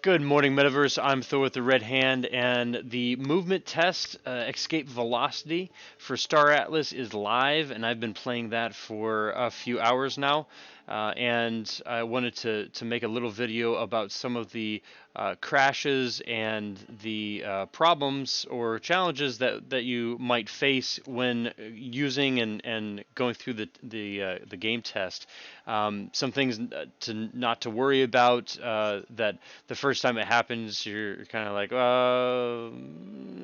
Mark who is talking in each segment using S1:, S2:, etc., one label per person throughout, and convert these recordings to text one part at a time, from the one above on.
S1: Good morning, Metaverse. I'm Thor with the Red Hand, and the movement test, Escape Velocity for Star Atlas is live, and I've been playing that for a few hours now. And I wanted to make a little video about some of the crashes and the problems or challenges that you might face when using and going through the game test. Some things not to worry about. That the first time it happens, you're kind of like,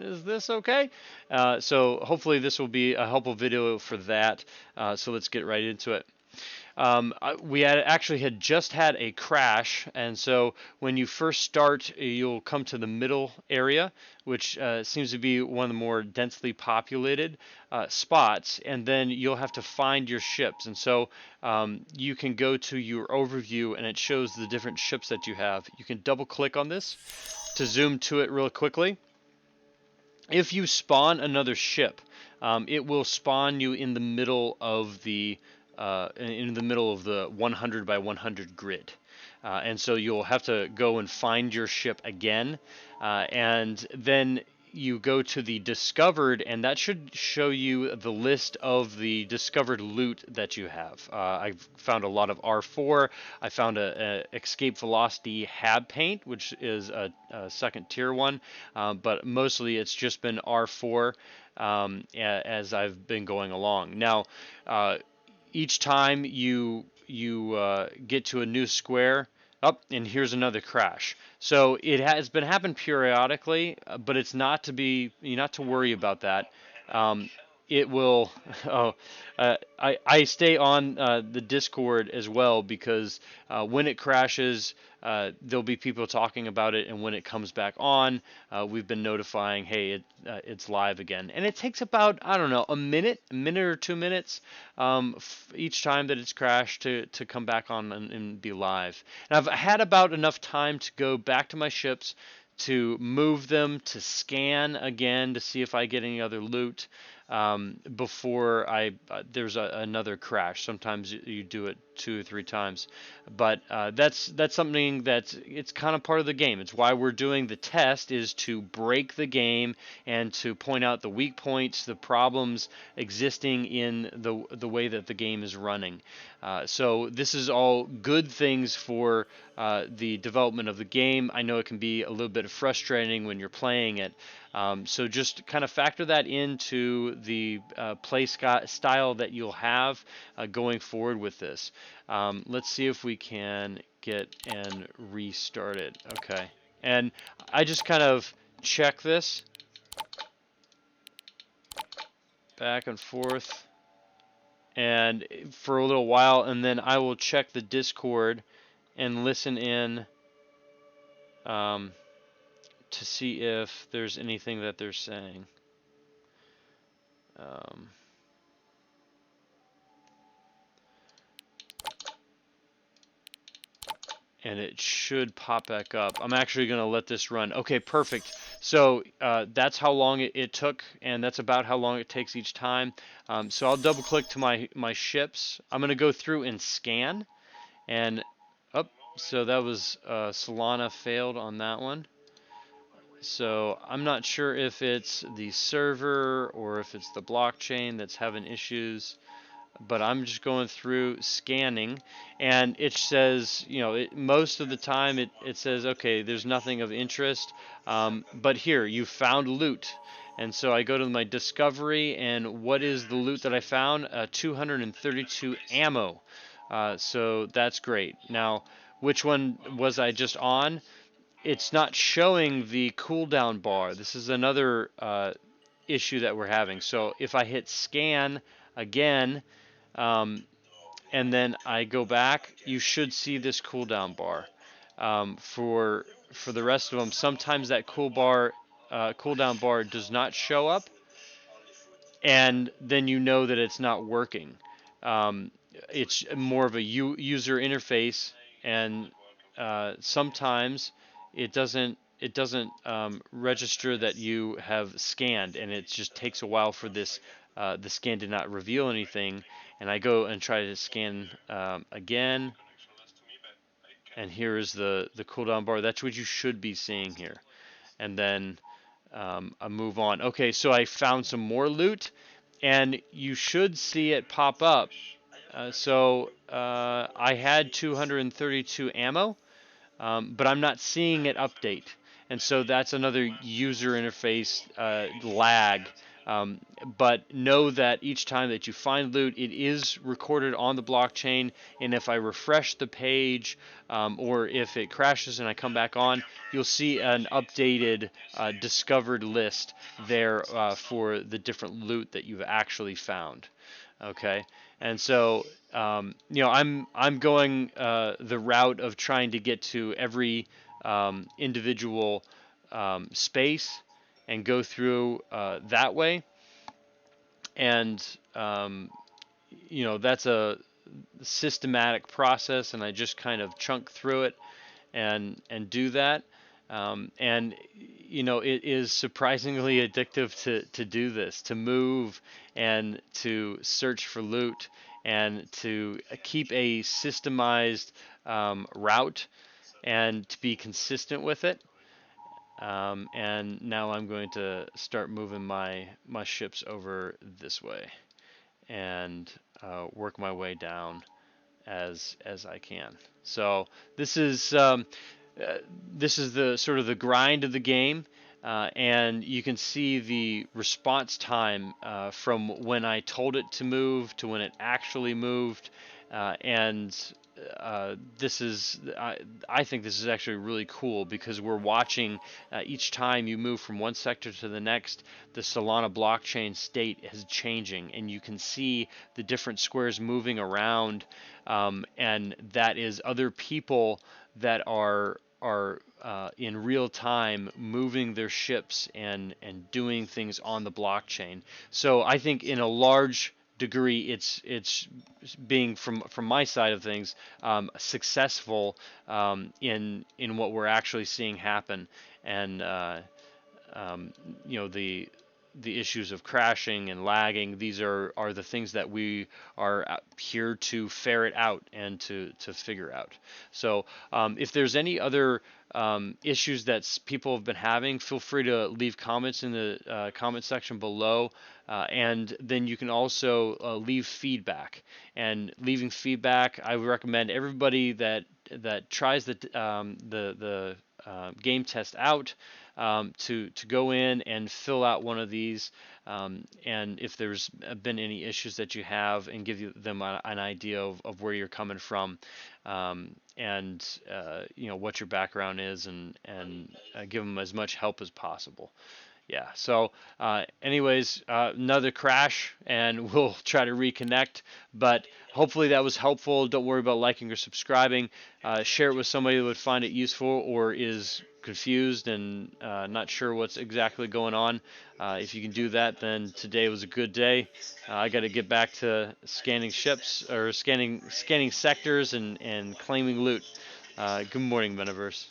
S1: is this okay? So hopefully this will be a helpful video for that. So let's get right into it. We actually had just had a crash, and so when you first start, you'll come to the middle area, which seems to be one of the more densely populated spots, and then you'll have to find your ships. And so you can go to your overview, and it shows the different ships that you have. You can double click on this to zoom to it real quickly. If you spawn another ship, it will spawn you in the middle of the 100 by 100 grid. And so you'll have to go and find your ship again, and then you go to the discovered, and that should show you the list of the discovered loot that you have. I found a lot of R4. I found a escape velocity hab paint, which is a second tier one, but mostly it's just been R4 as I've been going along. Now, each time you get to a new square, up and here's another crash. So it has been happening periodically, but it's not to worry about that. Um, it will. Oh, I stay on the Discord as well because when it crashes, there'll be people talking about it, and when it comes back on, we've been notifying, hey, it's live again, and it takes about, I don't know, a minute or 2 minutes each time that it's crashed to come back on and be live. And I've had about enough time to go back to my ships, to move them, to scan again to see if I get any other loot before there's another crash. Sometimes you do it 2 or 3 times, but that's something it's kind of part of the game. It's why we're doing the test, is to break the game and to point out the weak points, the problems existing in the way that the game is running. So this is all good things for the development of the game. I know it can be a little bit frustrating when you're playing it. So just kind of factor that into the style that you'll have going forward with this. Let's see if we can get and restart it. Okay. And I just kind of check this back and forth and for a little while, and then I will check the Discord and listen in um, to see if there's anything that they're saying. Um, and it should pop back up. I'm actually going to let this run. Okay, perfect. So that's how long it took, and that's about how long it takes each time. So I'll double click to my ships. I'm going to go through and scan, and so that was Solana failed on that one. So I'm not sure if it's the server or if it's the blockchain that's having issues, but I'm just going through scanning, and it says, most of the time it says, okay, there's nothing of interest, but here, you found loot. And so I go to my discovery, and what is the loot that I found? 232 ammo. So that's great. Now, which one was I just on? It's not showing the cooldown bar. This is another issue that we're having. So if I hit scan again, um, and then I go back, you should see this cooldown bar. For the rest of them, sometimes that cooldown bar does not show up, and then you know that it's not working. It's more of a user interface, and sometimes it doesn't register that you have scanned, and it just takes a while for this the scan to not reveal anything. And I go and try to scan again, and here is the cooldown bar. That's what you should be seeing here. And then I move on. Okay, so I found some more loot, and you should see it pop up. I had 232 ammo, but I'm not seeing it update. And so that's another user interface lag. Um, but know that each time that you find loot, it is recorded on the blockchain. And if I refresh the page, or if it crashes and I come back on, you'll see an updated discovered list there for the different loot that you've actually found. Okay, and so I'm going the route of trying to get to every individual space and go through that way, and that's a systematic process, and I just kind of chunk through it and do that. And it is surprisingly addictive to do this, to move and to search for loot and to keep a systemized route and to be consistent with it. And now I'm going to start moving my ships over this way and work my way down as I can. So this is uh, this is the sort of the grind of the game, and you can see the response time from when I told it to move to when it actually moved, and this is I think this is actually really cool because we're watching each time you move from one sector to the next, the Solana blockchain state is changing, and you can see the different squares moving around, and that is other people that are in real time moving their ships and doing things on the blockchain. So I think in a large degree it's being from my side of things successful in what we're actually seeing happen, and the issues of crashing and lagging. These are the things that we are here to ferret out and to figure out. So if there's any other issues that people have been having, feel free to leave comments in the comment section below. And then you can also leave feedback. And leaving feedback, I would recommend everybody that tries the game test out to go in and fill out one of these, and if there's been any issues that you have, and give them an idea of where you're coming from, and what your background is, and give them as much help as possible. Yeah. So, anyways, another crash, and we'll try to reconnect. But hopefully that was helpful. Don't worry about liking or subscribing. Share it with somebody that would find it useful or is confused and not sure what's exactly going on. If you can do that, then today was a good day. I got to get back to scanning ships or scanning sectors and claiming loot. Good morning, Metaverse.